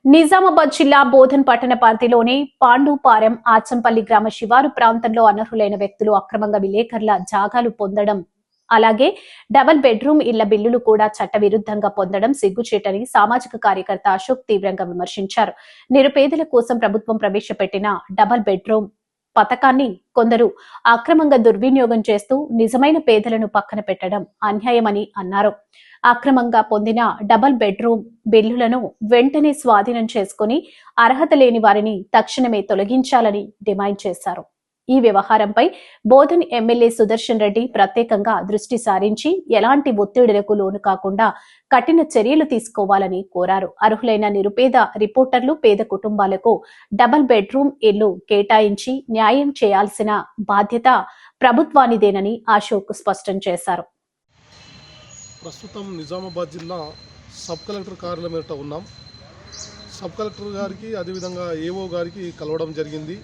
నిజామాబాద్ జిల్లా బోధన్ పట్టణ పరిధిలోని పాండూపాలెం ఆచంపల్లి గ్రామ శివారు ప్రాంతంలో అనర్హులైన వ్యక్తులు అక్రమంగా విలేకరుల జాగాలు పొందడం అలాగే డబుల్ బెడ్రూమ్ ఇళ్ల బిల్లులు కూడా చట్టవిరుద్ధంగా పొందడం సిగ్గుచేటని సామాజిక కార్యకర్త అశోక్ తీవ్రంగా విమర్శించారు. నిరుపేదల కోసం ప్రభుత్వం ప్రవేశపెట్టిన డబుల్ బెడ్రూమ్ పథకాన్ని కొందరు అక్రమంగా దుర్వినియోగం చేస్తూ నిజమైన పేదలను పక్కన పెట్టడం అన్యాయమని అన్నారు. అక్రమంగా పొందిన డబుల్ బెడ్రూమ్ బిల్లులను వెంటనే స్వాధీనం చేసుకుని అర్హత లేని వారిని తక్షణమే తొలగించాలని డిమాండ్ చేశారు. ఈ వ్యవహారంపై బోధన్ ఎమ్మెల్యే సుదర్శన్ రెడ్డి ప్రత్యేకంగా దృష్టి సారించి ఎలాంటి ఒత్తిడులకు లోను కాకుండా కఠిన చర్యలు తీసుకోవాలని కోరారు. అర్హులైన నిరుపేద రిపోర్టర్లు పేద కుటుంబాలకు డబుల్ బెడ్రూమ్ ఇల్లు కేటాయించి న్యాయం చేయాల్సిన బాధ్యత ప్రభుత్వానిదేనని అశోక్ స్పష్టం చేశారు. ప్రస్తుతం నిజామాబాద్ జిల్లా సబ్ కలెక్టర్ కార్యాలయం ఎదుట ఉన్నాం. సబ్ కలెక్టర్ గారికి అదేవిధంగా ఏఓ గారికి కలవడం జరిగింది.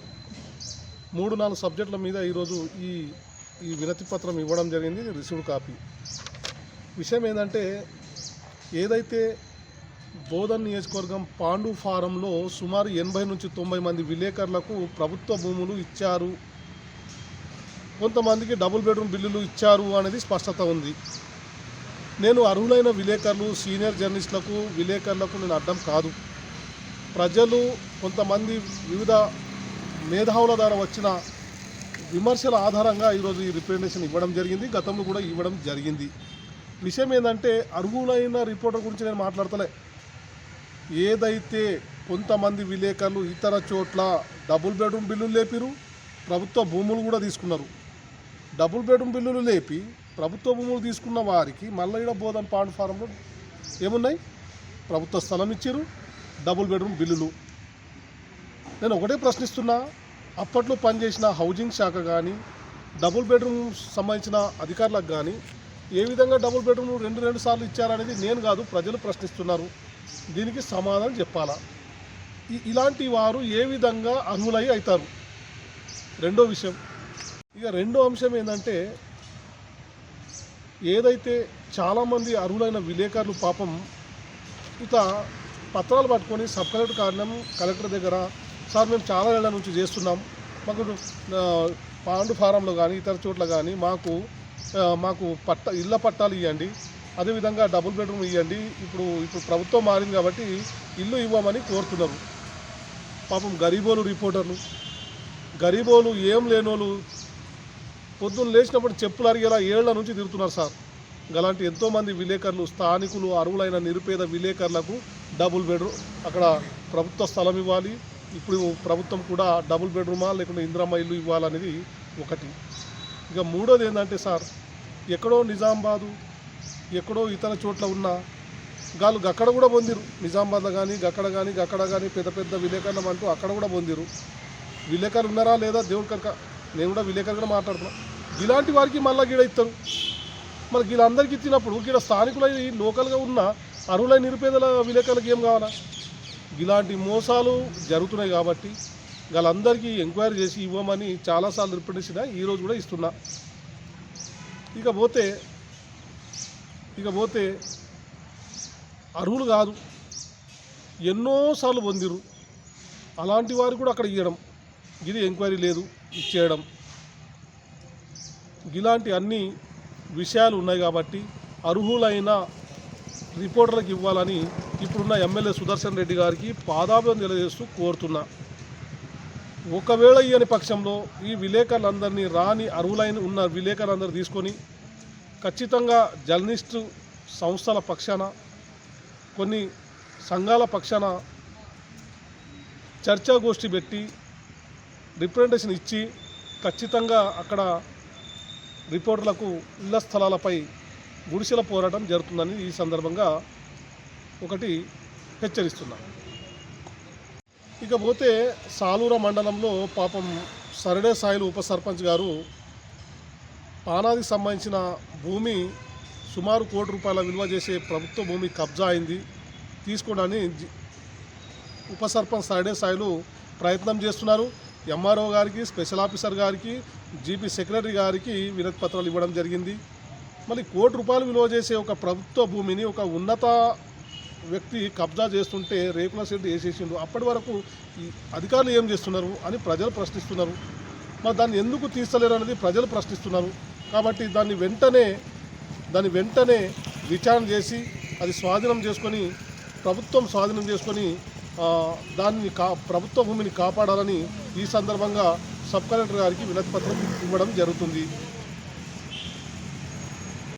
3-4 సబ్జెక్టుల మీద ఈరోజు ఈ వినతి పత్రం ఇవ్వడం జరిగింది. Received copy. విషయం ఏంటంటే, ఏదైతే బోధన్ నియోజకవర్గం పాండు ఫారంలో సుమారు 80 నుంచి 90 మంది విలేకరులకు ప్రభుత్వ భూములు ఇచ్చారు, కొంతమందికి డబుల్ బెడ్రూమ్ బిల్లులు ఇచ్చారు అనేది స్పష్టత ఉంది. నేను అర్హులైన విలేకరులు, సీనియర్ జర్నలిస్టులకు, విలేకరులకు నేను అడ్డం కాదు. ప్రజలు కొంతమంది వివిధ మేధావుల ద్వారా వచ్చిన విమర్శల ఆధారంగా ఈరోజు ఈ రిప్రజెంటేషన్ ఇవ్వడం జరిగింది. గతంలో కూడా ఇవ్వడం జరిగింది. విషయం ఏంటంటే, అర్హులైన రిపోర్టర్ గురించి నేను మాట్లాడతలే. ఏదైతే కొంతమంది విలేకరులు ఇతర చోట్ల డబుల్ బెడ్రూమ్ బిల్లులు లేపిరు, ప్రభుత్వ భూములు కూడా తీసుకున్నారు. డబుల్ బెడ్రూమ్ బిల్లులు లేపి ప్రభుత్వ భూములు తీసుకున్న వారికి మళ్ళీ ఇక్కడ బోధన్ పాండు ఫారంలో ఏమున్నాయి? ప్రభుత్వ స్థలం ఇచ్చారు, డబుల్ బెడ్రూమ్ బిల్లులు. నేను ఒకటే ప్రశ్నిస్తున్నా, అప్పట్లో పనిచేసిన హౌజింగ్ శాఖ కానీ, డబుల్ బెడ్రూమ్ సంబంధించిన అధికారులకు కానీ ఏ విధంగా డబుల్ బెడ్రూమ్ రెండు సార్లు ఇచ్చారనేది నేను కాదు, ప్రజలు ప్రశ్నిస్తున్నారు. దీనికి సమాధానం చెప్పాలా? ఇలాంటి వారు ఏ విధంగా అర్హులై అవుతారు? రెండో విషయం. ఇక రెండో అంశం ఏంటంటే, ఏదైతే చాలామంది అర్హులైన విలేకరులు పాపం ఇక పత్రాలు పట్టుకొని సబ్ కలెక్టర్ కార్యాలయం కలెక్టర్ దగ్గర, సార్ మేము చాలా ఏళ్ల నుంచి చేస్తున్నాం, మాకు పాండు ఫారంలో కానీ ఇతర చోట్ల కానీ మాకు ఇళ్ళ పట్టాలు ఇవ్వండి, అదేవిధంగా డబుల్ బెడ్రూమ్ ఇవ్వండి, ఇప్పుడు ప్రభుత్వం మారింది కాబట్టి ఇల్లు ఇవ్వమని కోరుతున్నారు. పాపం గరీబోలు రిపోర్టర్లు, గరీబోలు ఏం లేనోళ్ళు పొద్దున్న లేచినప్పుడు చెప్పులు అరిగేలా ఏళ్ల నుంచి తిరుగుతున్నారు సార్. అలాంటి ఎంతోమంది విలేకరులు, స్థానికులు, అర్హులైన నిరుపేద విలేకరులకు డబుల్ బెడ్రూమ్ అక్కడ ప్రభుత్వ స్థలం ఇవ్వాలి. ఇప్పుడు ప్రభుత్వం కూడా డబుల్ బెడ్రూమా లేకుంటే ఇందిరమ్మ ఇల్లు ఇవ్వాలనేది ఒకటి. ఇక మూడోది ఏంటంటే సార్, ఎక్కడో నిజామాబాదు, ఎక్కడో ఇతర చోట్ల ఉన్న గాళ్ళు అక్కడ కూడా పొందిరు. నిజామాబాద్లో కానీ గక్కడ కానీ పెద్ద పెద్ద విలేకరులు అంటూ అక్కడ కూడా పొందిరు. విలేకరులు ఉన్నారా లేదా దేవుడి కనుక, నేను కూడా విలేకరుగా మాట్లాడుతున్నాను. ఇలాంటి వారికి మళ్ళీ గీడ ఇస్తారు. మరి వీళ్ళందరికీ ఇచ్చినప్పుడు గీడ స్థానికులై లోకల్గా ఉన్న అర్హులైన నిరుపేదల విలేకరులకు ఏం కావాలా? ఇలాంటి మోసాలు జరుగుతున్నాయి కాబట్టి వాళ్ళందరికీ ఎంక్వైరీ చేసి ఇవ్వమని చాలాసార్లు రిప్రజెంటేషన్ ఈరోజు కూడా ఇస్తున్నా. ఇకపోతే అర్హులు కాదు, ఎన్నోసార్లు పొందిరు, అలాంటి వారు కూడా అక్కడ ఇవ్వడం, ఇది ఎంక్వైరీ లేదు ఇచ్చేయడం, ఇలాంటి అన్ని విషయాలు ఉన్నాయి కాబట్టి అర్హులైన రిపోర్టర్లకు ఇవ్వాలని ఇప్పుడున్న ఎమ్మెల్యే సుదర్శన్ రెడ్డి గారికి పాదాభివందనం తెలియజేస్తూ కోరుతున్నా. ఒకవేళ ఇయ్యని పక్షంలో ఈ విలేకరులందరినీ అర్హులైన ఉన్న విలేకరులందరూ తీసుకొని ఖచ్చితంగా జర్నలిస్టు సంస్థల పక్షాన, కొన్ని సంఘాల పక్షాన చర్చాగోష్ఠి పెట్టి రిప్రజెంటేషన్ ఇచ్చి ఖచ్చితంగా అక్కడ రిపోర్టర్లకు ఇళ్ల స్థలాలపై గుడిసెల పోరాటం జరుగుతుందని ఈ సందర్భంగా ఒకటి హెచ్చరిస్తున్నా. ఇకపోతే సాలూర మండలంలో పాపం సరడే సాయిలు ఉప సర్పంచ్ గారు పానాదికి సంబంధించిన భూమి సుమారు ₹1 కోటి విలువ చేసే ప్రభుత్వ భూమి కబ్జా అయింది, తీసుకోవడానికి ఉప సర్పంచ్ సరడే సాయిలు ప్రయత్నం చేస్తున్నారు. ఎంఆర్ఓ గారికి, స్పెషల్ ఆఫీసర్ గారికి, జీపీ సెక్రటరీ గారికి వినతి పత్రాలు ఇవ్వడం జరిగింది. మళ్ళీ ₹1 కోటి విలువ చేసే ఒక ప్రభుత్వ భూమిని ఒక ఉన్నత వ్యక్తి కబ్జా చేస్తుంటే రేకుల షెడ్ వేసేసిండు. అప్పటి వరకు ఈ అధికారులు ఏం చేస్తున్నారు అని ప్రజలు ప్రశ్నిస్తున్నారు. మరి దాన్ని ఎందుకు తీస్తలేరు అనేది ప్రజలు ప్రశ్నిస్తున్నారు. కాబట్టి దాన్ని వెంటనే విచారణ చేసి అది స్వాధీనం చేసుకొని ప్రభుత్వం స్వాధీనం చేసుకొని దాన్ని ప్రభుత్వ భూమిని కాపాడాలని ఈ సందర్భంగా సబ్ కలెక్టర్ గారికి వినతి పత్రం ఇవ్వడం జరుగుతుంది.